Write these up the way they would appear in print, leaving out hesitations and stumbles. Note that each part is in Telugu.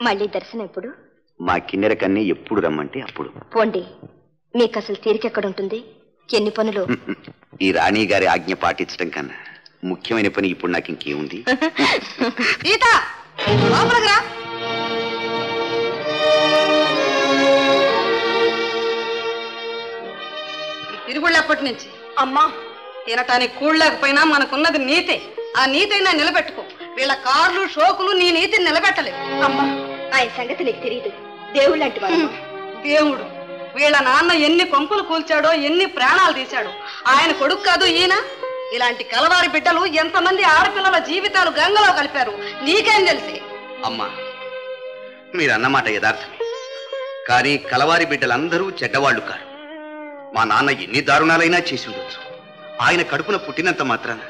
మళ్ళీ దర్శనం ఎప్పుడు? మా కిన్నెర కన్నీ ఎప్పుడు రమ్మంటే అప్పుడు. పోండి, మీకు అసలు తీరికెక్కడుంటుంది? ఎన్ని పనులు. ఈ రాణి గారి ఆజ్ఞ పాటించడం కన్నా ముఖ్యమైన పని ఇప్పుడు నాకు ఇంకేముంది? తిరుగుళ్ళప్పటి నుంచి అమ్మా తినటానికి కూడలేకపోయినా మనకున్నది నీతి. ఆ నీతైనా నిలబెట్టుకో. వీళ్ళ కార్లు షోకులు నీ నీతిని నిలబెట్టలేవు. అమ్మా ఆయన సంగతి నీకు తెలియదు. దేవుడు లాంటి వాడు. దేవుడు వీళ్ళ నాన్న ఎన్ని కొంపులు కూల్చాడో, ఎన్ని ప్రాణాలు తీశాడో. ఆయన కొడుకు కాదు ఈయన. ఇలాంటి కలవారి బిడ్డలు ఎంతమంది ఆడపిల్లల జీవితాలు గంగలో కలిపారు నీకేం తెలిసి? అమ్మా, మీరన్నమాట యథార్థమే. కానీ కలవారి బిడ్డలందరూ చెడ్డవాళ్లు కారు. మా నాన్న ఎన్ని దారుణాలైనా చేసి ఉండొచ్చు. ఆయన కడుపున పుట్టినంత మాత్రాన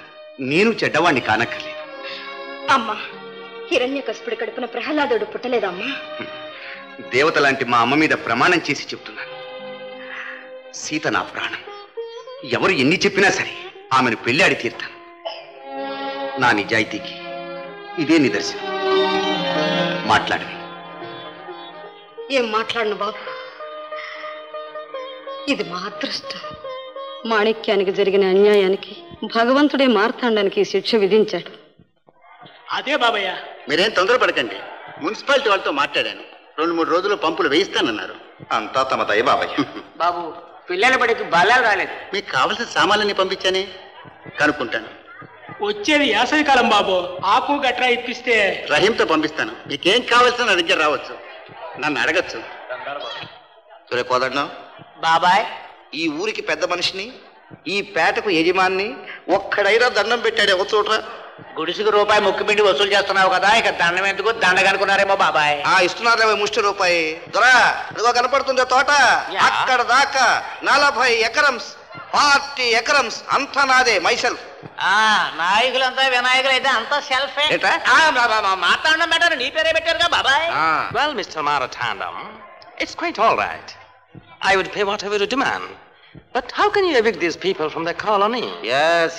నేను చెడ్డవాణ్ణి కానక్కర్లేదు. అమ్మా, హిరణ్యకశిపుడి కడుపున ప్రహ్లాదుడు పుట్టలేదమ్మా. దేవత లాంటి మా అమ్మ మీద ప్రమాణం చేసి చెప్తున్నాను. సీత నా ప్రాణం. ఎవరు ఎన్ని చెప్పినా సరే ఆమెను పెళ్ళాడి తీరుతాను. నా నిజాయితీకి ఇదే నిదర్శనం. మాట్లాడవే. ఏం మాట్లాడను బాబు? ఇది మా అదృష్టం. మాణిక్యానికి జరిగిన అన్యాయానికి భగవంతుడే మార్తాండానికి శిక్ష విధించాడు. అదే బాబయ్య. మీరేం తొందరపడకండి. మున్సిపాలిటీ వాళ్ళతో మాట్లాడాను. 2-3 రోజుల్లో పంపులు వేయిస్తానన్నారు. అంతా తమ దయ బాబయ్య. బాబు, పిల్లల బడికి బలాలు రాలేదు. మీకు కావలసిన సామాన్లన్నీ పంపించానే, కనుక్కుంటాను. వచ్చేది వేసవికాలం బాబు. ఆకు గట్రా ఇప్పిస్తే రహీంతో పంపిస్తాను. మీకేం కావాల్సిన నా దగ్గర రావచ్చు, నన్ను అడగచ్చు. సరే కోదన్నాం బాబాయ్. ఈ ఊరికి పెద్ద మనిషిని, ఈ పేటకు యజమాన్ని ఒక్కడైనా దండం పెట్టాడు ఒక చోట. గుడిసుకు రూపాయి ముక్కుపిండి వసూలు చేస్తున్నావు కదా, ఇక దండం ఎందుకు? దండగనుకున్నారేమో బాబాయ్. ఇస్తున్నారు ముష్టి రూపాయి. దొరా ఇదిగో కనపడుతుంది తోట, అక్కడ దాకా 40 ఎకరమ్స్ 40 ఎకరమ్స్ అంతా నాదే, మైసెల్ఫ్. నాయకులంతా వినాయకులు అయితే అంతా సెల్ఫే. మాట్లాడడం బెటర్, నీ పేరే పెట్టారుగా బాబాయ్. Well, Mr. Maratandam, it's quite all right. I would pay whatever you demand. But how can you evict these people from their colony? Yes,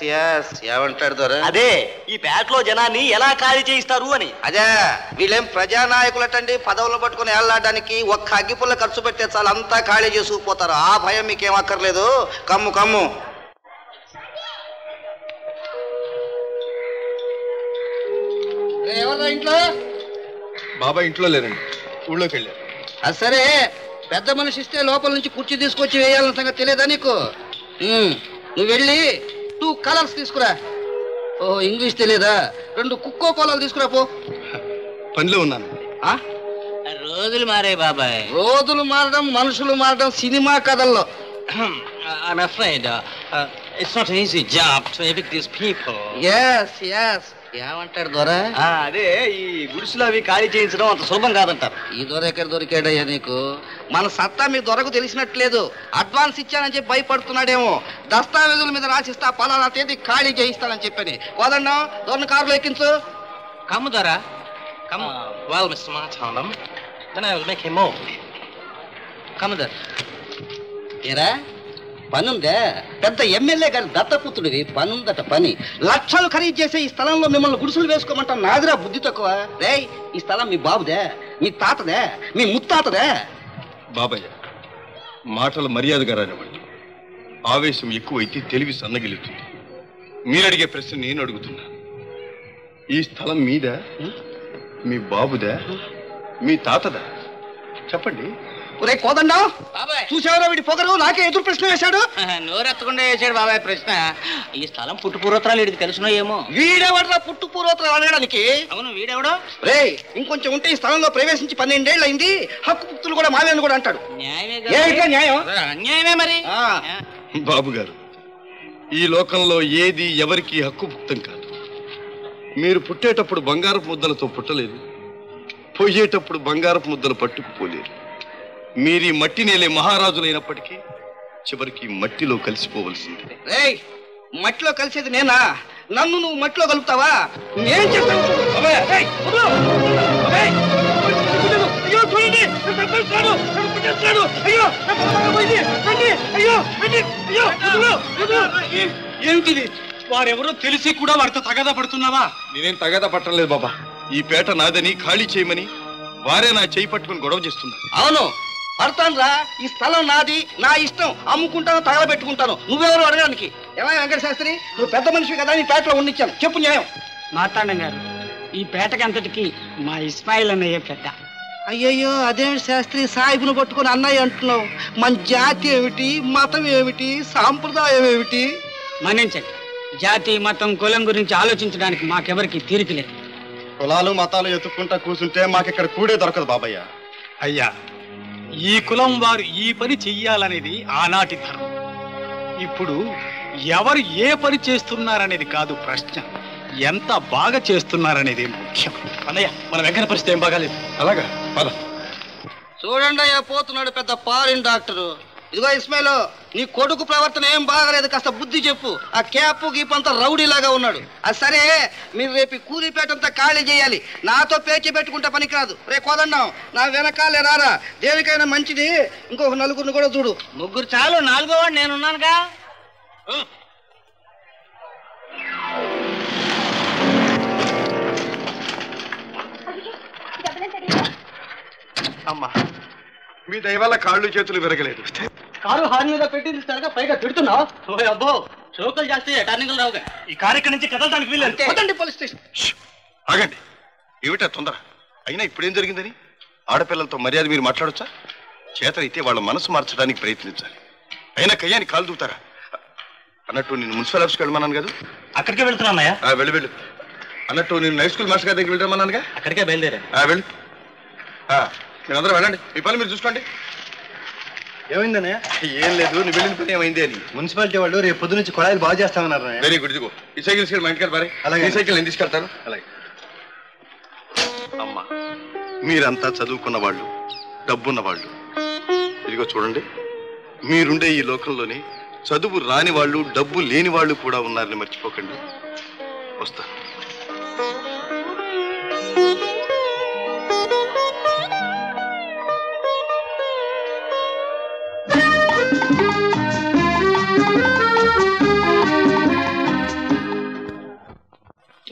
ఏమంటాడు దొర? అదే ఈ పేటలో జనాన్ని ఎలా ఖాళీ చేయిస్తారు అని. అదే వీళ్ళేం ప్రజానాయకులటండి, పదవులు పట్టుకుని వెళ్ళడానికి ఒక్క అగ్గిపుల్ల ఖర్చు పెట్టే చాలు అంతా ఖాళీ చేసుకుపోతారు. ఆ భయం మీకేం అక్కర్లేదు. కమ్ము కమ్ము. ఎవరు ఇంట్లో? బాబా ఇంట్లో లేరండి, ఊళ్ళోకి వెళ్ళారు. అది సరే, పెద్ద మనిషి ఇస్తే లోపల నుంచి కుర్చీ తీసుకొచ్చి వేయాలన్న సంగతి తెలియదా నీకు? నువ్వు వెళ్ళి 2 కలర్స్ తీసుకురా. ఓ ఇంగ్లీష్ తెలియదా? 2 కుక్కో కోలాలు తీసుకురా పో. పనిలో ఉన్నాను. రోజులు మారే బాబాయ్. రోజులు మారడం, మనుషులు మారడం సినిమా కథల్లో. I'm afraid it's not an easy job to evict these people. Yes. ఏమంటాడు దొరా? అదే ఈ గుడిసెలు అవి ఖాళీ చేయించడం అంత సులభం కాదంటారు. ఈ దొర ఎక్కడ దొరికాడయ్యా నీకు? మన సత్తా మీ దొరకు తెలిసినట్లేదు. అడ్వాన్స్ ఇచ్చానని చెప్పి భయపడుతున్నాడేమో. దస్తావేజుల మీద రాసిస్తా, పలానా తేదీ ఖాళీ చేయిస్తానని చెప్పని. కోదన్నా దొరని కారులో ఎక్కించు. కమ్ము దొరా, కమ్ము. Well, Mr. Martandam, then I will make a move. కమ్ము దొర. ఏరా పనుందే? పెద్ద ఎమ్మెల్యే గారి దత్తపుత్రుడివి, పనుందట పని. లక్షలు ఖరీదు చేసే ఈ స్థలంలో మిమ్మల్ని గుడిసెలు వేసుకోమంటా నాదిరా బుద్ధి తక్కువ. రే, ఈ స్థలం మీ బాబుదే, మీ తాతదే, మీ ముత్తాతదే. బాబయ్య, మాటలు మర్యాదగా రానివ్వండి. ఆవేశం ఎక్కువైతే తెలివి సన్నగిలుతుంది. మీరడిగే ప్రశ్న నేను అడుగుతున్నా. ఈ స్థలం మీదా, మీ బాబుదా, మీ తాతదా? చెప్పండి. ఒరే కోదండా, చూసేవరా వీడి పొగరు? నాకే ఎదురు ప్రశ్న వేశాడు. నోరెత్తకుండా వేసాడు బాబాయ్ ప్రశ్న. ఈ స్థలం పుట్టు పూర్వోత్తరాలు వీడికి తెలుసునో ఏమో. వీడెవడరా పుట్టు పూర్వోత్తరాలు అడగడానికి? అవును, వీడెవడో. రే, ఇంకొంచెం ఉంటే ఈ స్థలంలో ప్రవేశించి 12 ఏళ్ళు అయింది. హక్కు పుక్తులు కూడా మావేని కూడా అంటాడు. న్యాయం? అన్యాయమే మరి. బాబు గారు, ఈ లోకంలో ఏది ఎవరికి హక్కుపుక్తం కాదు. మీరు పుట్టేటప్పుడు బంగారపు ముద్దలతో పుట్టలేదు, పోయేటప్పుడు బంగారపు ముద్దలు పట్టుకుపోలేరు. మీరీ మట్టి నేలే మహారాజులైనప్పటికీ చివరికి మట్టిలో కలిసిపోవలసింది. రేయ్, మట్టిలో కలిసేది నేనా? నన్ను నువ్వు మట్టిలో కలుపుతావా? నేను చెప్తాను. ఏమిటిది? వారెవరో తెలిసి కూడా వారితో తగాదా పడుతున్నావా? నేనేం తగాదా పట్టలేదు బాబా. ఈ పేట నాదని, ఖాళీ చేయమని వారే నా చేయి పట్టుకుని గొడవ చేస్తున్నారు. అవును పడతానురా. ఈ స్థలం నాది, నా ఇష్టం. అమ్ముకుంటాను, తగలబెట్టుకుంటాను. నువ్వెవరు అడగడానికి? ఏమయ్య వెంకట శాస్త్రి, నువ్వు పెద్ద మనిషి కదా, నీ పేటలో ఉండిచ్చాను. చెప్పు న్యాయం. మార్తాండం గారు, ఈ పేటకంతటికి మా ఇస్మాయిల్ అన్నయ్య పెద్ద. అయ్యయ్యో, అదేమిటి శాస్త్రి సాయిబును పట్టుకుని అన్నయ్య అంటున్నావు? మన జాతి ఏమిటి, మతం ఏమిటి, సాంప్రదాయం ఏమిటి? మన్నించండి, జాతి మతం కులం గురించి ఆలోచించడానికి మాకెవరికి తీరిక లేదు. కులాలు మతాలు ఎత్తుక్కుంటా కూర్చుంటే మాకిక్కడ కూడే దొరకదు బాబయ్య. అయ్యా, ఈ కులం వారు ఈ పని చెయ్యాలనేది ఆనాటి ధర్మం. ఇప్పుడు ఎవరు ఏ పని చేస్తున్నారనేది కాదు ప్రశ్న, ఎంత బాగా చేస్తున్నారనేది ముఖ్యం. అన్నయ్య, మన వెంకన్న పరిస్థితి ఏం బాగాలేదు. అలాగా పద. చూడండి అయ్యా, పోతున్నాడు పెద్ద పారిన్ డాక్టరు. ఇదిగో ఇస్మాయిల్, నీ కొడుకు ప్రవర్తన ఏం బాగలేదు, కాస్త బుద్ధి చెప్పు. ఆ క్యాప్ గీపంతా రౌడీలాగా ఉన్నాడు. అది సరే, మీరు రేపు కూలిపేటంతా ఖాళీ చేయాలి. నాతో పేచి పెట్టుకుంటే పనికిరాదు. రేపు కోదండం, నా వెనకాలే రారా. దేనికైనా మంచిది ఇంకొక నలుగురిని కూడా చూడు. ముగ్గురు చాలు, నాలుగో వాడు నేనున్నానుగా. అమ్మా, మీ దయ వల్ల కాళ్ళు చేతులు విరగలేదు. కారు హార్న్ మీద పెట్టింది సరిగా, పైగా తిడుతున్నావు. అబ్బో, చోకలు చేస్తే టర్నింగ్లు రావుగా. ఈ కార్యక్రమం నుంచి కదలడానికి వీల్లేదు. Police station. ఆగండి, ఏమిటా తొందర? అయినా ఇప్పుడేం జరిగిందని? ఆడపిల్లలతో మర్యాద మీరు మాట్లాడొచ్చా? చేతనైతే వాళ్ళ మనసు మార్చడానికి ప్రయత్నించాలి. అయినా కయ్యాన్ని కాలు దూతారా? అన్నట్టు నేను మున్సిపల్ ఆఫీస్కి వెళ్ళమన్నాను కదా. అక్కడికే వెళ్తున్నానయ్యా. వెళ్ళు. అన్నట్టు నేను హై స్కూల్ మాస్టర్ గారి దగ్గరికి వెళ్ళమన్నానుగా. అక్కడికే బయలుదేరా. వెళ్ళు. మీరు అందరూ వెళ్ళండి, మీ పని మీరు చూసుకోండి. ఏమైందన్నయ్య? ఏం లేదు, నువ్వు వెళ్ళిన పని ఏమైంది అని. మున్సిపాలిటీ వాళ్ళు రేపు పొద్దు నుంచి కొళాయిలు బాగా చేస్తామన్నారు. Very good. ఇదిగో ఈ సైకిల్ తీసుకెళ్ళి మా ఇంటికి వెళ్ళి. అలాగే, ఈ సైకిల్ నేను తీసుకెళ్తాను. అలాగే. అమ్మా, మీరంతా చదువుకున్న వాళ్ళు, డబ్బున్న వాళ్ళు. ఇదిగో చూడండి, మీరుండే ఈ లోకంలోనే చదువు రాని వాళ్ళు, డబ్బు లేని వాళ్ళు కూడా ఉన్నారని మర్చిపోకండి. వస్తాను.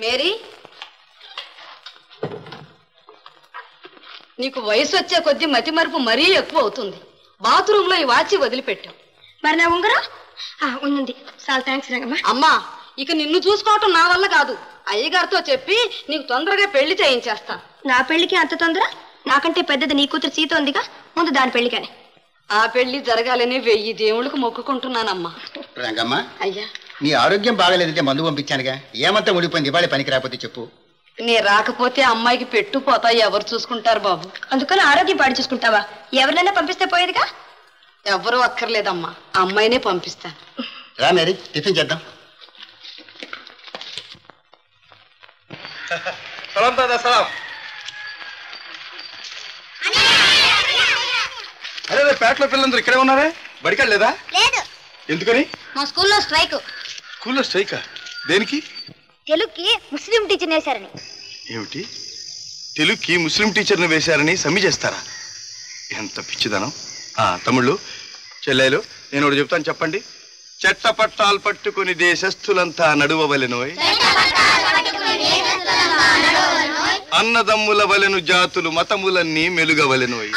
మేరీ, నీకు వయసు వచ్చే కొద్దీ మతిమరుపు మరీ ఎక్కువ అవుతుంది. బాత్రూమ్ లో ఈ వాచి వదిలిపెట్టావు. మరి నా ఉంగరం ఉంది. చాలా థ్యాంక్స్ రంగమ్మ. అమ్మా, ఇక నిన్ను చూసుకోవటం నా వల్ల కాదు. అయ్యగారితో చెప్పి నీకు తొందరగా పెళ్లి చేయించేస్తా. నా పెళ్లికి అంత తొందర? నాకంటే పెద్దది నీ కూతురు సీత ఉందిగా, ముందు దాని పెళ్లి కానీ. ఆ పెళ్లి జరగాలని 1000 దేవుళ్ళకు మొక్కుకుంటున్నానమ్మా. రంగమ్మ, అయ్యా, నీ ఆరోగ్యం బాగలేదంటే మందు పంపించానుగా. ఏమంతా ఊడిపోయింది, ఇవాళ పనికి రాకపోతే చెప్పు. నే రాకపోతే అమ్మాయికి పెట్టుపోతా ఎవరు చూసుకుంటారు బాబు? అందుకని ఆరోగ్యం పాడు చూసుకుంటావా? ఎవరినైనా పంపిస్తే పోయేదిగా. ఎవరూ అక్కర్లేదమ్మా, అమ్మాయినే పంపిస్తాను. రా మేరీ, టిఫిన్ చేద్దాం. సలాం దాదా, సలాం. అదే పేటలో పిల్లలందరూ ఇక్కడే ఉన్నారే, బడికెళ్ళలేదా? లేదు. ఎందుకని? మా స్కూల్లో స్ట్రైక్. స్కూల్లో స్ట్రైకా? దేనికి? తెలుగుకి ముస్లిం టీచర్ వేశారని. ఏమిటి, తెలుగుకి ముస్లిం టీచర్ని వేశారని సమ్మె చేస్తారా? ఎంత పిచ్చిదనం. తమ్ముళ్ళు, చెల్లెలు, నేను ఒకటి చెప్తాను, చెప్పండి. చెట్టపట్టాలు పట్టుకుని దేశస్థులంతా నడువవలెనోయ్, అన్నదమ్ముల వలెను జాతులు మతములన్నీ మెలుగవలెనోయ్.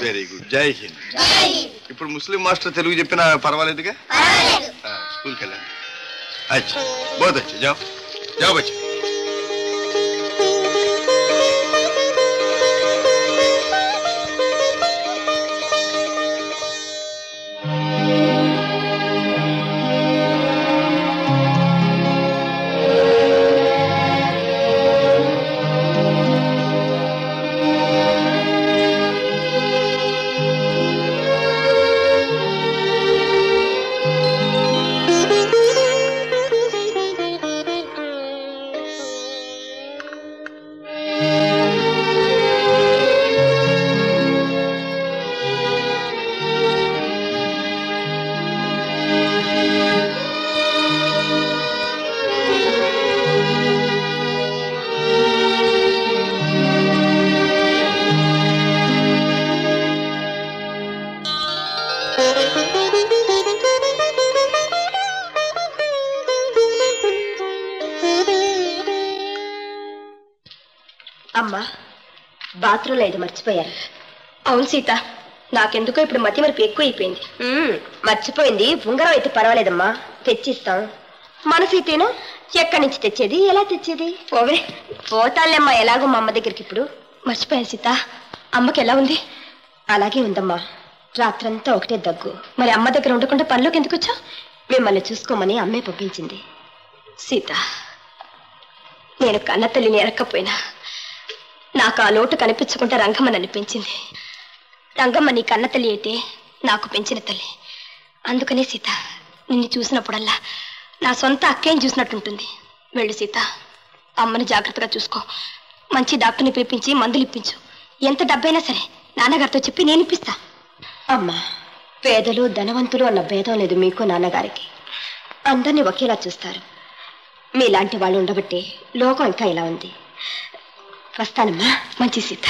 వెరీ గుడ్, జై హింద్. ఇప్పుడు ముస్లిం మాస్టర్ తెలుగు చెప్పినా పర్వాలేదుగా? స్కూల్కి వెళ్ళండి. అచ్చా, బహుత్ అచ్చా, జాओ जाओ बच्चे. అమ్మా, బాత్రూంలో ఇది మర్చిపోయారు. అవును సీత, నాకెందుకో ఇప్పుడు మతిమరుపు ఎక్కువ అయిపోయింది. మర్చిపోయింది ఉంగరం అయితే పర్వాలేదమ్మా, తెచ్చిస్తాం. మన సీతేనో ఎక్కడి నుంచి తెచ్చేది, ఎలా తెచ్చేది? పోవే, పోతాలేమ్మా, ఎలాగో మా అమ్మ దగ్గరికి. ఇప్పుడు మర్చిపోయాను సీత, అమ్మకి ఎలా ఉంది? అలాగే ఉందమ్మా, రాత్రంతా ఒకటే దగ్గు. మరి అమ్మ దగ్గర ఉండకుండా పనిలోకి ఎందుకు వచ్చావు? మిమ్మల్ని చూసుకోమని అమ్మే పంపించింది. సీత, నేను కన్న తల్లిని ఎరక్కపోయినా నాకు ఆ లోటు కనిపించకుండా రంగమ్మని అనిపించింది. రంగమ్మ నీ కన్న తల్లి అయితే నాకు పెంచిన తల్లి. అందుకనే సీత, నిన్ను చూసినప్పుడల్లా నా సొంత అక్కేని చూసినట్టుంటుంది. వెళ్ళు సీత, అమ్మని జాగ్రత్తగా చూసుకో. మంచి డాక్టర్ని పిలిపించి మందులు ఇప్పించు. ఎంత డబ్బైనా సరే నాన్నగారితో చెప్పి నేను ఇప్పిస్తా. అమ్మా, పేదలు ధనవంతులు అన్న భేదం లేదు మీకు నాన్నగారికి. అందరినీ ఒకేలా చూస్తారు. మీలాంటి వాళ్ళు ఉండబట్టే లోకం ఇంకా ఇలా ఉంది. వస్తానమ్మా, మంచి సీత.